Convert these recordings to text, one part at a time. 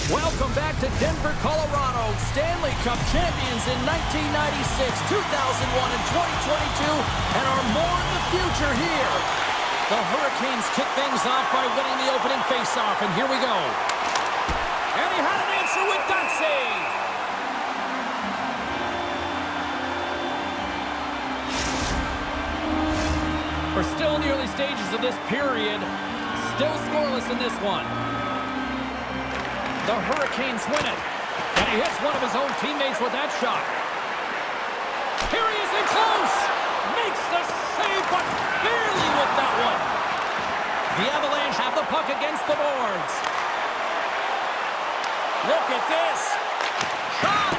Welcome back to Denver, Colorado. Stanley Cup champions in 1996, 2001, and 2022, and are more in the future here. The Hurricanes kick things off by winning the opening faceoff, and here we go. And he had an answer with that save. We're still in the early stages of this period. Still scoreless in this one. The Hurricanes win it. And he hits one of his own teammates with that shot. Here he is in close. Makes the save, but barely with that one. The Avalanche have the puck against the boards. Look at this. Shot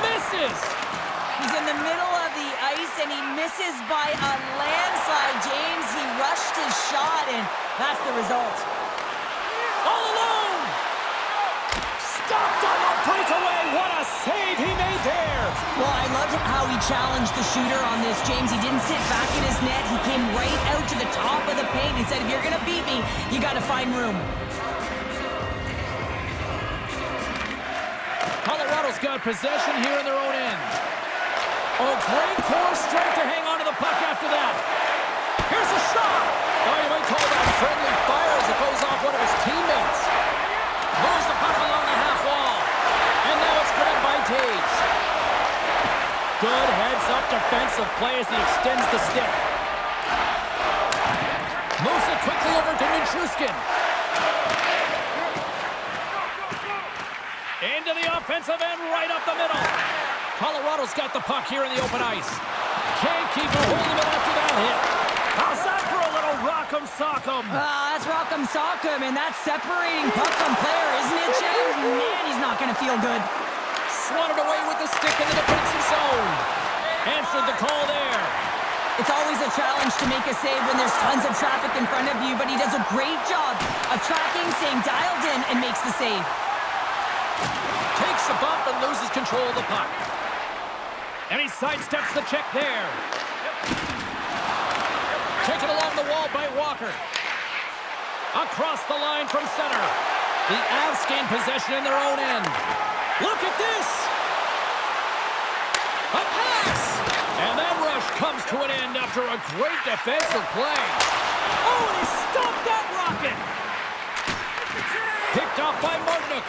misses. He's in the middle of the ice, and he misses by a landslide. James, he rushed his shot, and that's the result. All alone. Stopped on the breakaway. What a save he made there. Well, I loved how he challenged the shooter on this, James. He didn't sit back in his net. He came right out to the top of the paint and said, if you're going to beat me, you got to find room. Colorado's got possession here in their own end. Oh, great core strength to hang on to the puck after that. Here's a shot. Oh, you might call that friendly fire as it goes off one of his teammates. Moves the puck along the half wall. And now it's grabbed by Taves. Good heads-up defensive play as he extends the stick. Moves it quickly over to Nichushkin. Into the offensive end, right up the middle. Colorado's got the puck here in the open ice. Can't keep a hold of it after that hit. How's that for a little rock'em sock'em? That's rock'em sock'em, and that's separating puck from player, isn't it, James? Man, he's not going to feel good. Swatted away with the stick in the defensive zone. Answered the call there. It's always a challenge to make a save when there's tons of traffic in front of you, but he does a great job of tracking, staying dialed in, and makes the save. Takes a bump and loses control of the puck. And he sidesteps the check there. Taken along the wall by Walker. Across the line from center. The Avs gain possession in their own end. Look at this! A pass! And that rush comes to an end after a great defensive play. Oh, and he stopped that rocket! Picked off by Martinook.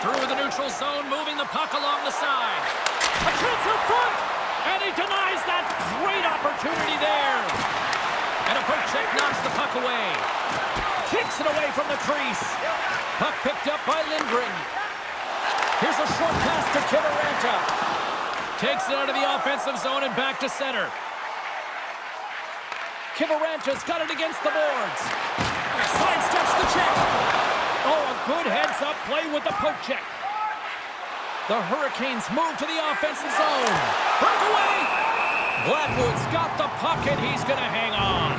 Through the neutral zone, moving the puck along the side. A chance up front! And he denies that great opportunity there. And a poke check knocks the puck away. Kicks it away from the crease. Puck picked up by Lindgren. Here's a short pass to Kiviranta. Takes it out of the offensive zone and back to center. Kiviranta's got it against the boards. Sidesteps the check. Oh, a good heads-up play with the poke check. The Hurricanes move to the offensive zone. Breakaway! Blackwood's got the puck, and he's going to hang on.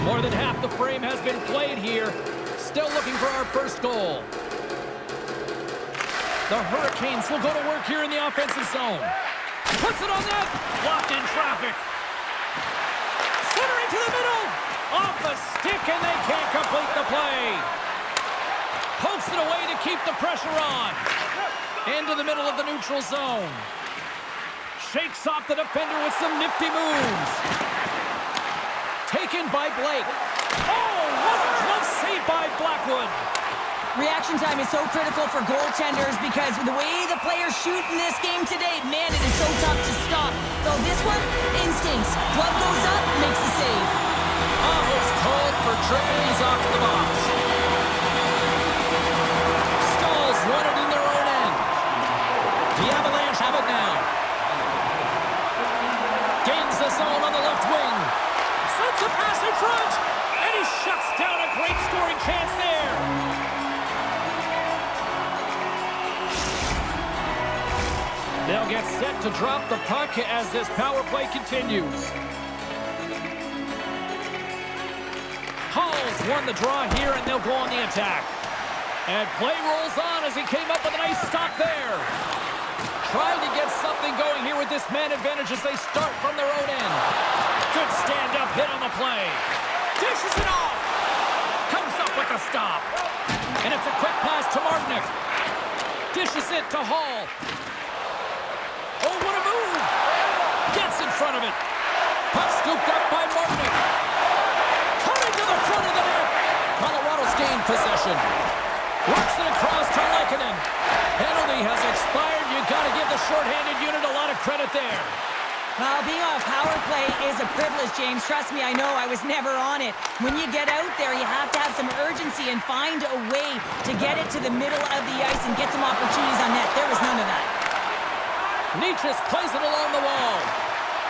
More than half the frame has been played here. Still looking for our first goal. The Hurricanes will go to work here in the offensive zone. Puts it on net. Blocked in traffic. Centering to the middle. Off the stick, and they can't complete the play. Pokes it away to keep the pressure on. Into the middle of the neutral zone. Shakes off the defender with some nifty moves. Taken by Blake. Oh, what a glove save by Blackwood. Reaction time is so critical for goaltenders because the way the players shoot in this game today, man, it is so tough to stop. So this one, instincts. Glove goes up, makes the save. Aho's called for tripping. He's off to the box. Stalls won it in their own end. The Avalanche have it now. Gains the zone on the left wing. Sends a pass in front. And he shuts down a great scoring chance there. They'll get set to drop the puck as this power play continues. Hall's won the draw here, and they'll go on the attack. And play rolls on as he came up with a nice stop there. Trying to get something going here with this man advantage as they start from their own end. Good stand-up hit on the play. Dishes it off. stop. And it's a quick pass to Martinick. Dishes it to Hall. Oh, what a move. Gets in front of it. Puck scooped up by Martinick. Coming to the front of the net. Colorado's gained possession. Works it across to Lehkonen. Penalty has expired. You got to give the shorthanded unit a lot of credit there. Well, being on a power play is a privilege, James. Trust me, I know. I was never on it. When you get out there, you have to have some urgency and find a way to get it to the middle of the ice and get some opportunities on net. There was none of that. Nietzsche plays it along the wall.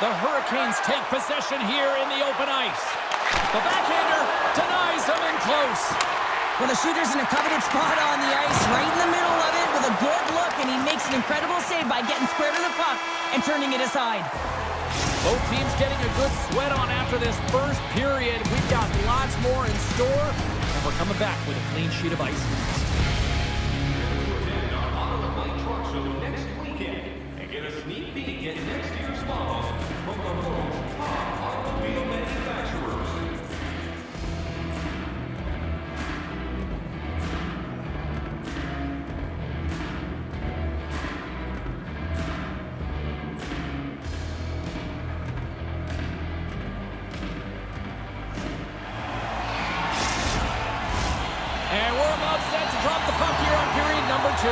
The Hurricanes take possession here in the open ice. The backhander denies them in close. Well, the shooter's in a coveted spot on the ice, right in the middle of it with a good look, and he makes an incredible save by getting square to the puck and turning it aside. Both teams getting a good sweat on after this first period. We've got lots more in store, and we're coming back with a clean sheet of ice. Next weekend, and get a sneak peek at next year's models from the world's top automobile manufacturers. And we're about set to drop the puck here on period number 2.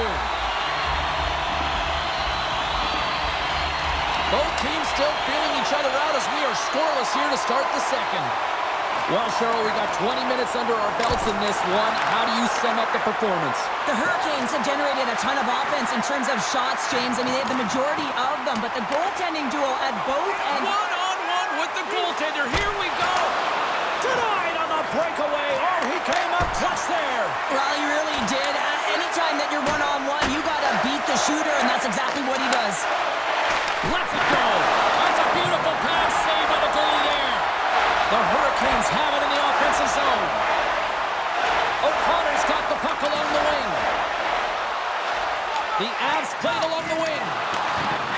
Both teams still feeling each other out as we are scoreless here to start the second. Well, Cheryl, we got 20 minutes under our belts in this one. How do you sum up the performance? The Hurricanes have generated a ton of offense in terms of shots, James. I mean, they have the majority of them, but the goaltending duo at both ends... One-on-one with the goaltender. Here we go. Denied on the breakaway. Oh, he came up clutch there. Well, he really did. Anytime that you're one-on-one, you got to beat the shooter, and that's exactly what he does. Lets it go. That's a beautiful pass save by the goalie there. The Hurricanes have it in the offensive zone. O'Connor's got the puck along the wing. The Avs played along the wing.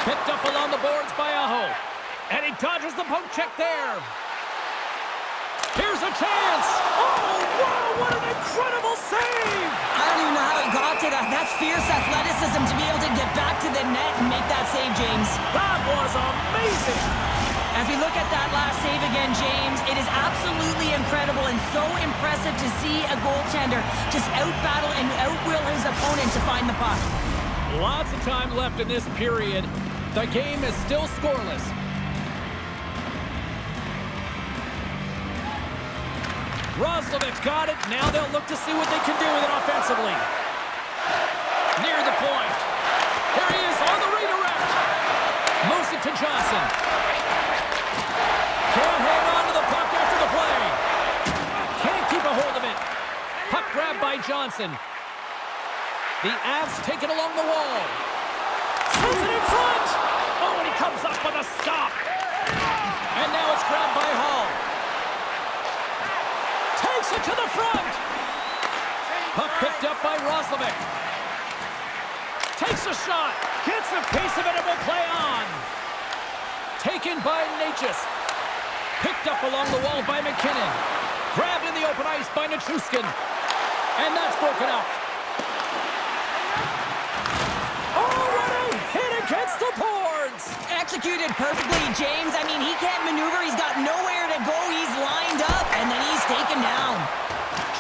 Picked up along the boards by Aho. And he dodges the poke check there. Here's a chance. Oh, wow, what an incredible save. I don't even know how he got to that. That's fierce athleticism to be able to get back to the net and make that save, James. That was amazing. As we look at that last save again, James, it is absolutely incredible and so impressive to see a goaltender just out-battle and out-will his opponent to find the puck. Lots of time left in this period. The game is still scoreless. Roslovic's got it. Now they'll look to see what they can do with it offensively. Near the point. There he is on the redirect. Moves it to Johnson. Can't hang on to the puck after the play. Can't keep a hold of it. Puck grabbed by Johnson. The Avs take it along the wall. Shoots it in front. Oh, and he comes up with a stop. And now it's grabbed by Hall. Takes it to the front. Puck picked up by Roslovic. Takes a shot. Gets a piece of it and will play on. Taken by Natchez. Picked up along the wall by McKinnon. Grabbed in the open ice by Nichushkin. And that's broken up. Oh, what a hit against the boards. Executed perfectly, James. I mean, he can't maneuver. He's got nowhere to go. He's lined up, and then he's taken down.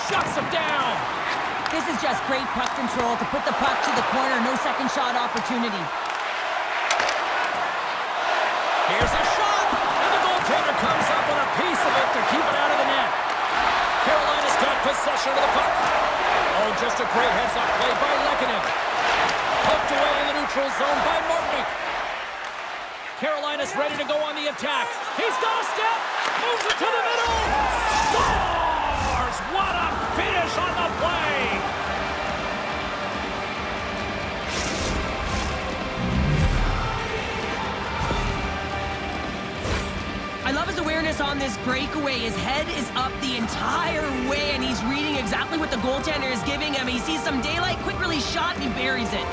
Shuts him down. This is just great puck control to put the puck to the corner. No second shot opportunity. Here's a shot, and the goaltender comes up with a piece of it to keep it out of the net. Carolina's got possession of the puck. Oh, just a great heads-up play by Lehkonen. Poked away in the neutral zone by Martinick. Carolina's ready to go on the attack. He's got a step. Moves it to the middle. Scores! What a finish on the play. I love his awareness on this breakaway. His head is up the entire way, and he's reading exactly what the goaltender is giving him. He sees some daylight, quick release shot, and he buries it.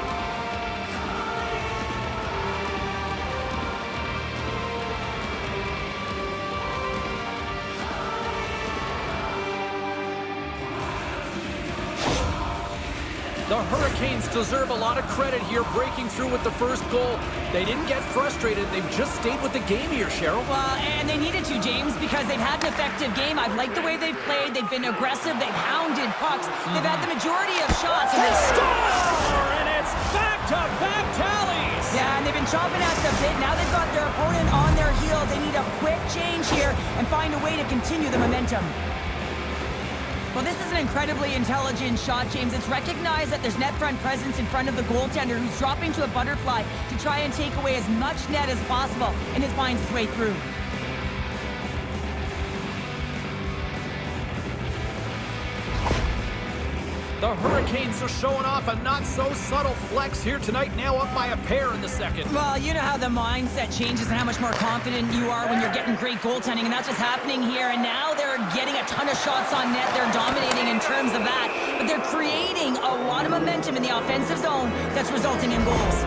The Hurricanes deserve a lot of credit here, breaking through with the first goal. They didn't get frustrated. They've just stayed with the game here, Cheryl. Well, and they needed to, James, because they've had an effective game. I've liked the way they've played. They've been aggressive. They've hounded pucks. They've had the majority of shots, and they score! And it's back-to-back tallies! Yeah, and they've been chopping at the bit. Now they've got their opponent on their heels. They need a quick change here and find a way to continue the momentum. Well, this is an incredibly intelligent shot, James. It's recognized that there's net front presence in front of the goaltender who's dropping to a butterfly to try and take away as much net as possible, and it finds its way through. The Hurricanes are showing off a not-so-subtle flex here tonight, now up by a pair in the second. Well, you know how the mindset changes and how much more confident you are when you're getting great goaltending, and that's what's happening here. And now they're getting a ton of shots on net. They're dominating in terms of that, but they're creating a lot of momentum in the offensive zone that's resulting in goals.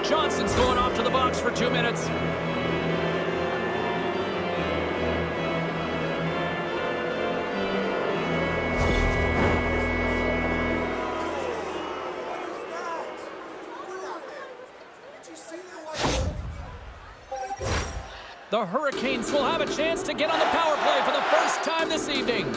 Johnson's going off to the box for 2 minutes. The Hurricanes will have a chance to get on the power play for the first time this evening.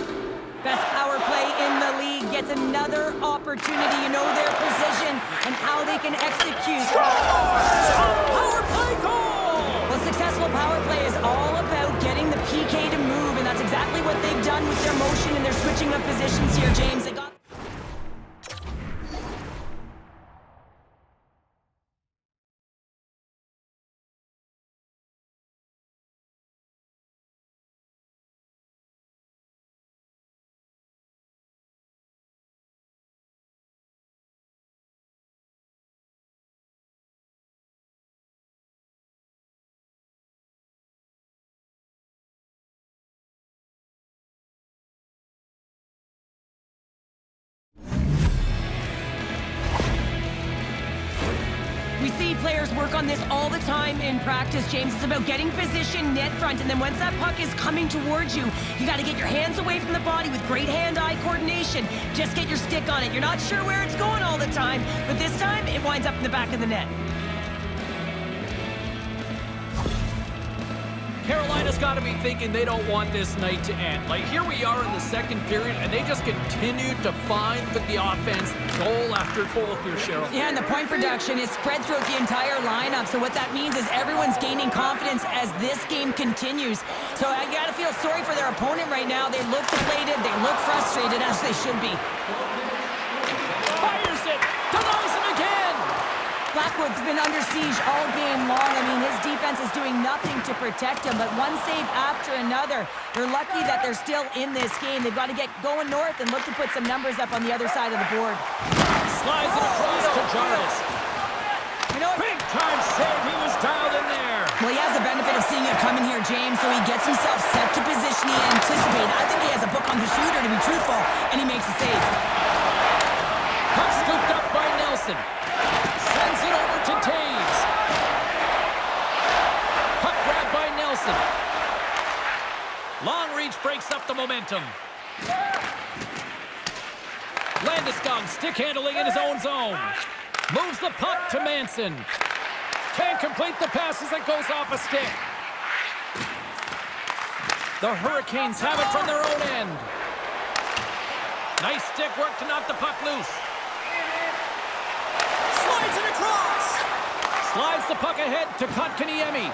Best power play in the league gets another opportunity. You know their position and how they can execute. Power play goal! Well, successful power play is all about getting the PK to move, and that's exactly what they've done with their motion and their switching of positions here, James. They got... We see players work on this all the time in practice, James. It's about getting position net front, and then once that puck is coming towards you, you got to get your hands away from the body with great hand-eye coordination. Just get your stick on it. You're not sure where it's going all the time, but this time it winds up in the back of the net. Carolina's got to be thinking they don't want this night to end. Like, here we are in the second period, and they just continue to find with the offense goal after goal here, Cheryl. Yeah, and the point production is spread throughout the entire lineup. So what that means is everyone's gaining confidence as this game continues. So I got to feel sorry for their opponent right now. They look deflated. They look frustrated, as they should be. Fires it. Denies him again. Blackwood's been under siege all game long. I mean, his defense is doing nothing to protect him, but one save after another. They're lucky that they're still in this game. They've got to get going north and look to put some numbers up on the other side of the board. Slides it across to Jarvis. You know, big time save. He was dialed in there. Well, he has the benefit of seeing it coming here, James, so he gets himself set to position he anticipated. I think he has a book on the shooter, to be truthful, and he makes a save. Puck scooped up by Nelson. Sends it over to Taves. Puck grabbed by Nelson. Long reach breaks up the momentum. Landeskog stick handling in his own zone. Moves the puck to Manson. Can't complete the pass as it goes off a stick. The Hurricanes have it from their own end. Nice stick work to knock the puck loose. Slides it across. Slides the puck ahead to Kotkaniemi.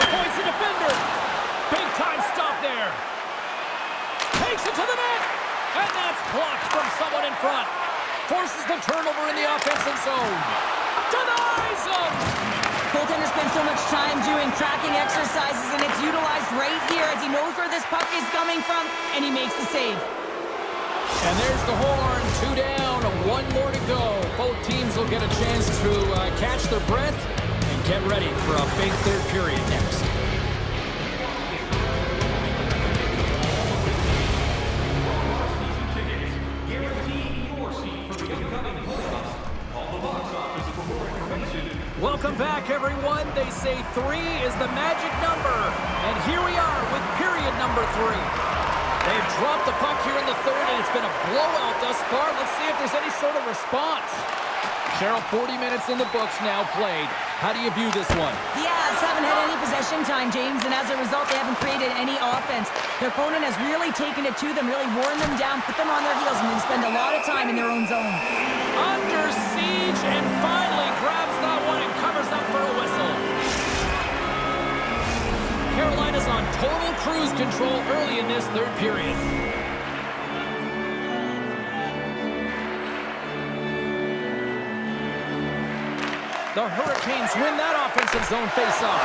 Avoids the defender. Big time stop there. Takes it to the net. And that's blocked from someone in front. Forces the turnover in the offensive zone. Denies him. Goaltender spends so much time doing tracking exercises, and it's utilized right here as he knows where this puck is coming from, and he makes the save. And there's the horn. 2 down, 1 more to go. Both teams will get a chance to catch their breath and get ready for a big third period next. Welcome back, everyone. They say 3 is the magic number. And here we are with period number 3. They've dropped the puck here in the third, and it's been a blowout thus far. Let's see if there's any sort of response. Cheryl, 40 minutes in the books now played. How do you view this one? The Avs haven't had any possession time, James, and as a result, they haven't created any offense. Their opponent has really taken it to them, really worn them down, put them on their heels, and then spend a lot of time in their own zone. Under siege, and finally grabs that one and covers up for a whistle. Carolina's on total cruise control early in this third period. The Hurricanes win that offensive zone faceoff.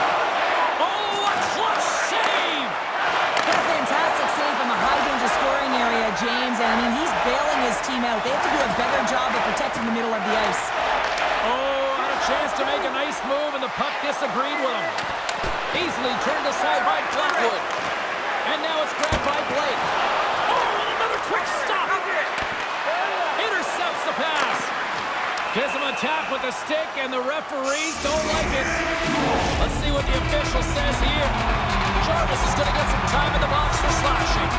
Oh, a clutch save! A fantastic save from a high-danger scoring area, James. And, I mean, he's bailing his team out. They have to do a better job of protecting the middle of the ice. Oh, had a chance to make a nice move, and the puck disagreed with him. Easily turned aside by Blackwood. And now it's grabbed by Blake. Oh, and another quick stop! Intercepts the pass. Gives him a tap with the stick, and the referees don't like it. Let's see what the official says here. Jarvis is going to get some time in the box for slashing.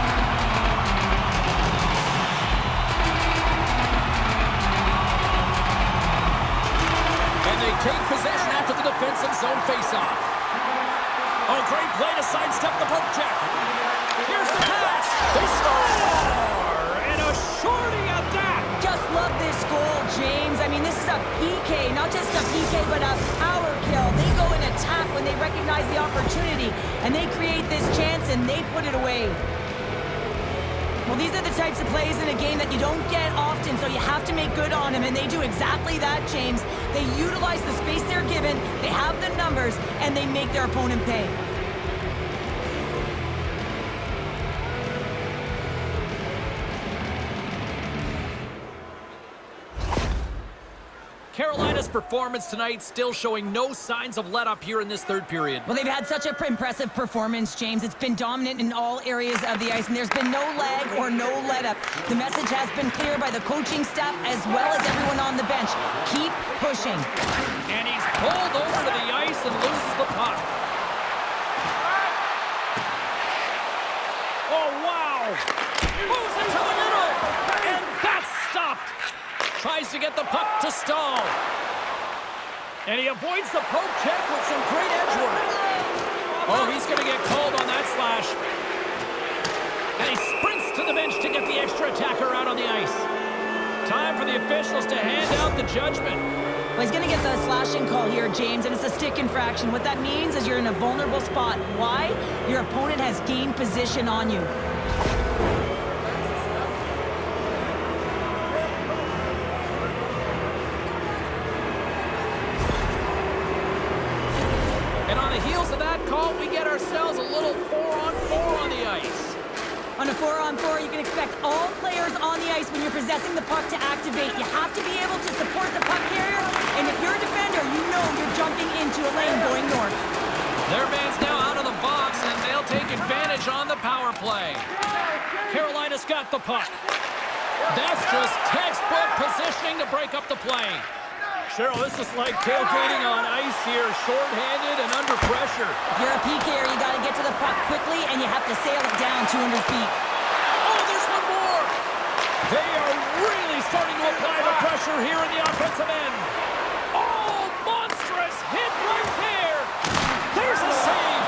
And they take possession after the defensive zone faceoff. Oh, great play to sidestep the poke check. Here's the pass. They score! And a shorty at that. Just love this goal, James. I mean, this is a PK, not just a PK, but a power kill. They go and attack when they recognize the opportunity, and they create this chance, and they put it away. Well, these are the types of plays in a game that you don't get often, so you have to make good on them, and they do exactly that, James. They utilize the space they're given, they have the numbers, and they make their opponent pay. Carolina's performance tonight still showing no signs of let-up here in this third period. Well, they've had such an impressive performance, James. It's been dominant in all areas of the ice, and there's been no lag or no let-up. The message has been clear by the coaching staff as well as everyone on the bench. Keep pushing. And he's pulled over to the ice and loses the puck. Oh, wow! Moves into the middle! And that's stopped! Tries to get the puck to Stahl. And he avoids the poke check with some great edge work. Oh, he's going to get called on that slash. And he sprints to the bench to get the extra attacker out on the ice. Time for the officials to hand out the judgment. Well, he's going to get the slashing call here, James, and it's a stick infraction. What that means is you're in a vulnerable spot. Why? Your opponent has gained position on you. We get ourselves a little 4-on-4 on the ice. On a 4-on-4, you can expect all players on the ice when you're possessing the puck to activate. You have to be able to support the puck carrier, and if you're a defender, you know you're jumping into a lane going north. Their man's now out of the box, and they'll take advantage on the power play. Carolina's got the puck. That's just textbook positioning to break up the play. Cheryl, this is like tailgating on ice here, short-handed and under pressure. If you're a PKer, you got to get to the puck quickly, and you have to sail it down 200 feet. Oh, there's one more! They are really starting to apply the pressure here in the offensive end. Oh, monstrous hit right there! There's a save!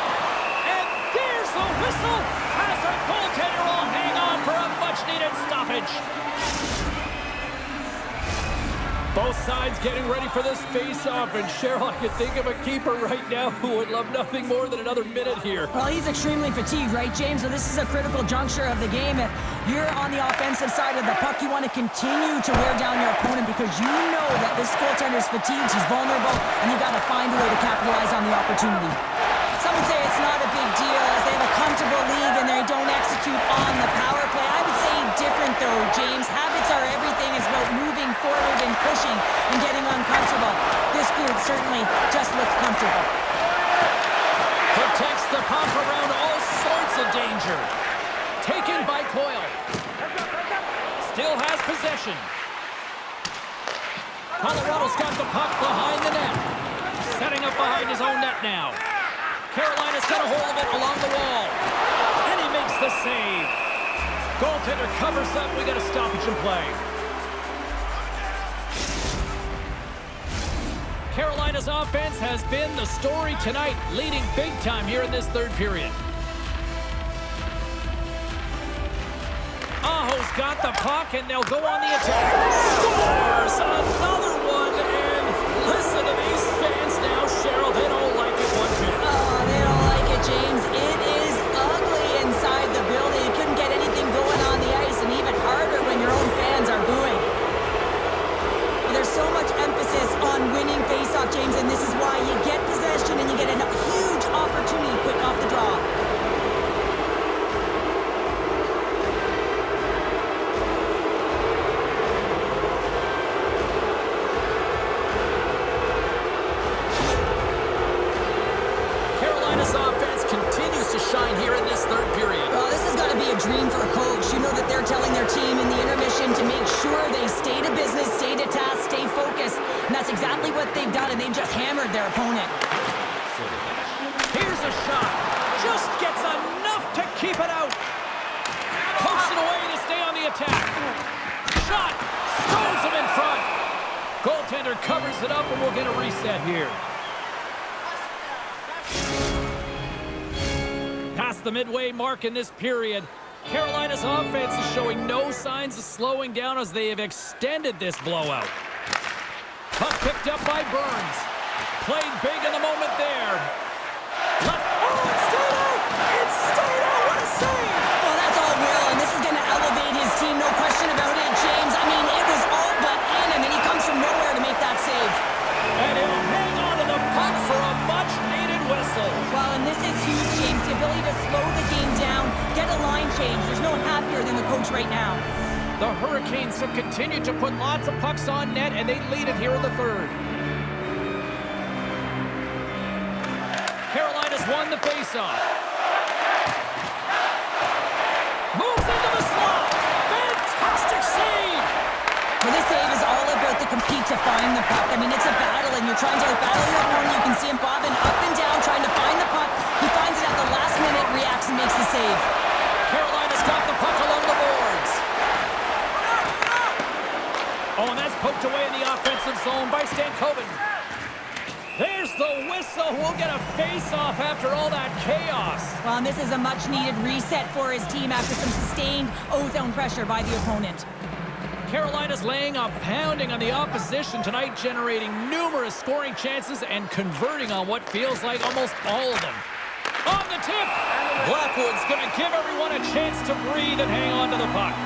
And there's the whistle as the goaltender will hang on for a much-needed stoppage. Both sides getting ready for this face-off, and Cheryl, I can think of a keeper right now who would love nothing more than another minute here. Well, he's extremely fatigued, right, James? So this is a critical juncture of the game. If you're on the offensive side of the puck, you want to continue to wear down your opponent because you know that this goaltender's fatigued, he's vulnerable, and you got to find a way to capitalize on the opportunity. Some would say it's not a big deal as they have a comfortable lead and they don't execute on the power play. I would say different, though, James. Habits are everything. It's about moving forward and pushing and getting uncomfortable. This group certainly just looks comfortable. Protects the puck around all sorts of danger. Taken by Coyle. Still has possession. Colorado's got the puck behind the net. Setting up behind his own net now. Carolina's got a hold of it along the wall. And he makes the save. Goaltender covers up. We got a stoppage in play. Carolina's offense has been the story tonight, leading big time here in this third period. Aho's got the puck, and they'll go on the attack. Scores! Another one, and listen to these fans now, Cheryl. They don't like it one bit. Oh, they don't like it, James. It is ugly inside the building. You couldn't get anything going on the ice, and even harder when your own fans are booing. There's so much emphasis on winning faceoff, James, and this is why you get possession and you get a huge opportunity quick off the draw. Carolina's offense continues to shine here in this third period. Well, this has got to be a dream for a coach. You know that they're telling their team in the intermission to make sure they stay to business, stay to task, stay focused. And that's exactly what they've done, and they've just hammered their opponent. Here's a shot. Just gets enough to keep it out. Pokes it away to stay on the attack. Shot. Throws him in front. Goaltender covers it up, and we'll get a reset here. Past the midway mark in this period, Carolina's offense is showing no signs of slowing down as they have extended this blowout. Puck picked up by Burns. Played big in the moment there. Left. Oh, it stayed out! It stayed out! What a save! Well, that's all Will, and this is going to elevate his team, no question about it, James. I mean, it was all but in, and then he comes from nowhere to make that save. And he'll hang on to the puck for a much-needed whistle. Well, and this is huge, James. The ability to slow the game down, get a line change. There's no one happier than the coach right now. The Hurricanes have continued to put lots of pucks on net, and they lead it here in the third. Carolina's won the faceoff. Moves into the slot. Fantastic save. Well, this save is all about the compete to find the puck. I mean, it's a battle, and you're trying to outbattle your opponent. You can see him bobbing up and down, trying to find the puck. He finds it at the last minute, reacts, and makes the save. Carolina's got the puck along the boards. Oh, and that's poked away in the offensive zone by Stankoven. There's the whistle. We'll get a face-off after all that chaos. Well, and this is a much-needed reset for his team after some sustained O-zone pressure by the opponent. Carolina's laying a pounding on the opposition tonight, generating numerous scoring chances and converting on what feels like almost all of them. On the tip, Blackwood's going to give everyone a chance to breathe and hang on to the puck.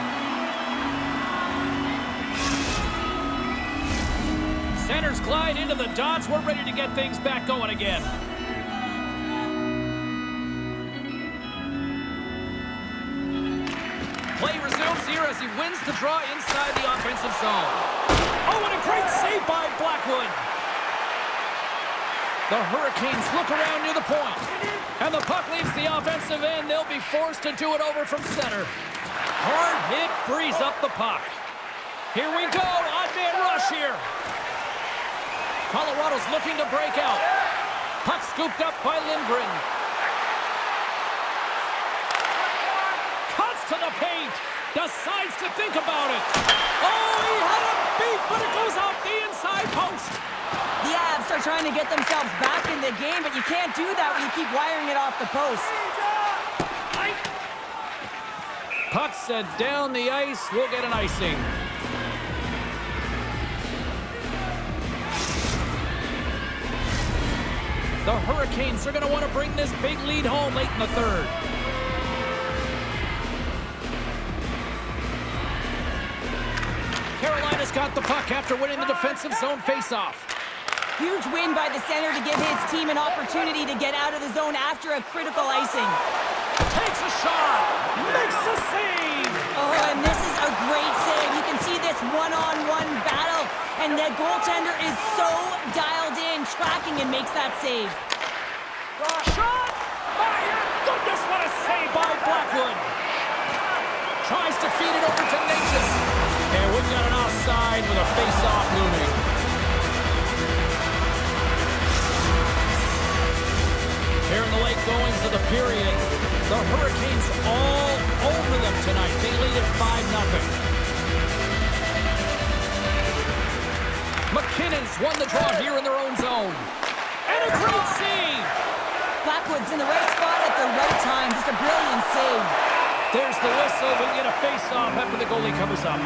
Centers glide into the dots. We're ready to get things back going again. Play resumes here as he wins the draw inside the offensive zone. Oh, and a great save by Blackwood. The Hurricanes look around near the point. And the puck leaves the offensive end. They'll be forced to do it over from center. Hard hit frees up the puck. Here we go. Odd man rush here. Colorado's looking to break out. Puck scooped up by Lindgren. Cuts to the paint. Decides to think about it. Oh, he had a beat, but it goes off the inside post. The Avs are trying to get themselves back in the game, but you can't do that when you keep wiring it off the post. Puck set down the ice. We'll get an icing. The Hurricanes are going to want to bring this big lead home late in the third. Carolina's got the puck after winning the defensive zone faceoff. Huge win by the center to give his team an opportunity to get out of the zone after a critical icing. Takes a shot. Makes a save. Oh, and this is a great save. You can see this one-on-one battle, and the goaltender is so dialed in, tracking, and makes that save. Shot! My goodness, what a save by Blackwood. Tries to feed it over to Natchez. And we've got an offside with a face-off looming. Here in the late goings of the period, the Hurricanes all over them tonight. They lead lead at 5-0. McKinnon's won the draw here in their own zone. And a great save! Blackwood's in the right spot at the right time. Just a brilliant save. There's the whistle. We get a face-off after the goalie covers up.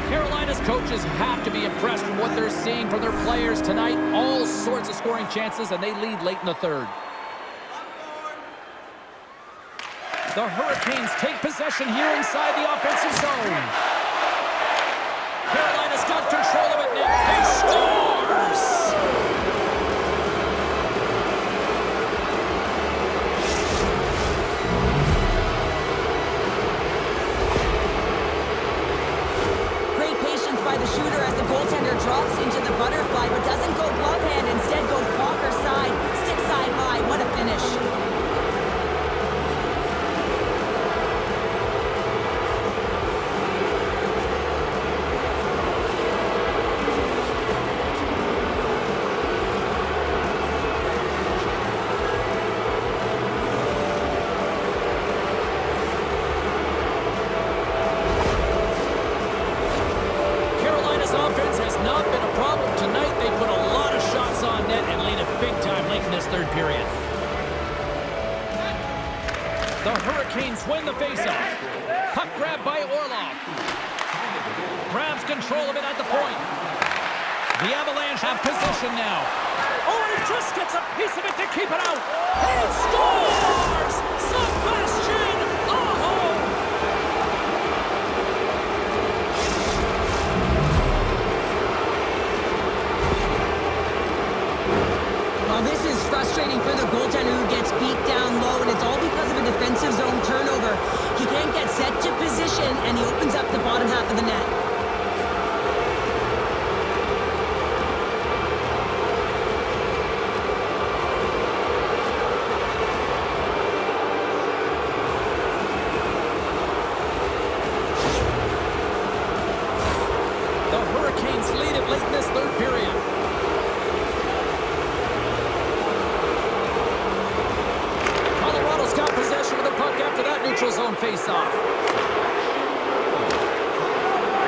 Carolina's coaches have to be impressed with what they're seeing from their players tonight. All sorts of scoring chances, and they lead late in the third. The Hurricanes take possession here inside the offensive zone. Carolina's got control of it now. He scores! Great patience by the shooter as the goaltender drops into the butterfly, but doesn't go glove hand. Instead goes blocker side, stick side high. What a finish. Third period. The Hurricanes win the faceoff. Puck grab by Orlov. Grabs control of it at the point. The Avalanche have possession now. Oh, and he just gets a piece of it to keep it out. He scores! Sebastian Aho! Well, this is frustrating for the goaltender who gets beat down low, and it's all because of a defensive zone turnover. He can't get set to position, and he opens up the bottom half of the net. The Hurricanes lead it late in this third period. Got possession of the puck after that neutral zone face-off.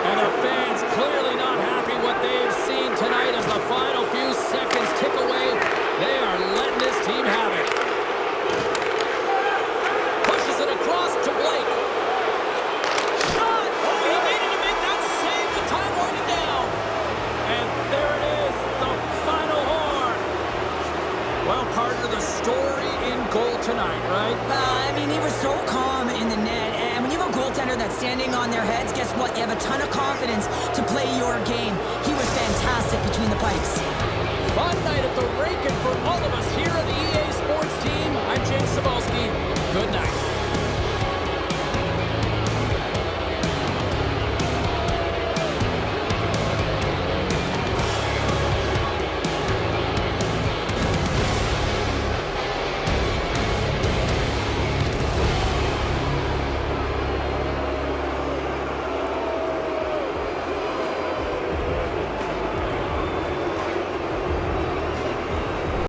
And the fans clearly not happy what they've seen tonight as the final few seconds tick away. They are letting this team have it. Pushes it across to Blake. Shot! Oh, he made it to make that save. The time winding down. And there it is, the final horn. Well, partner, the story in goal tonight, right? I mean, he was so calm in the net. And when you have a goaltender that's standing on their heads, guess what? You have a ton of confidence to play your game. He was fantastic between the pipes.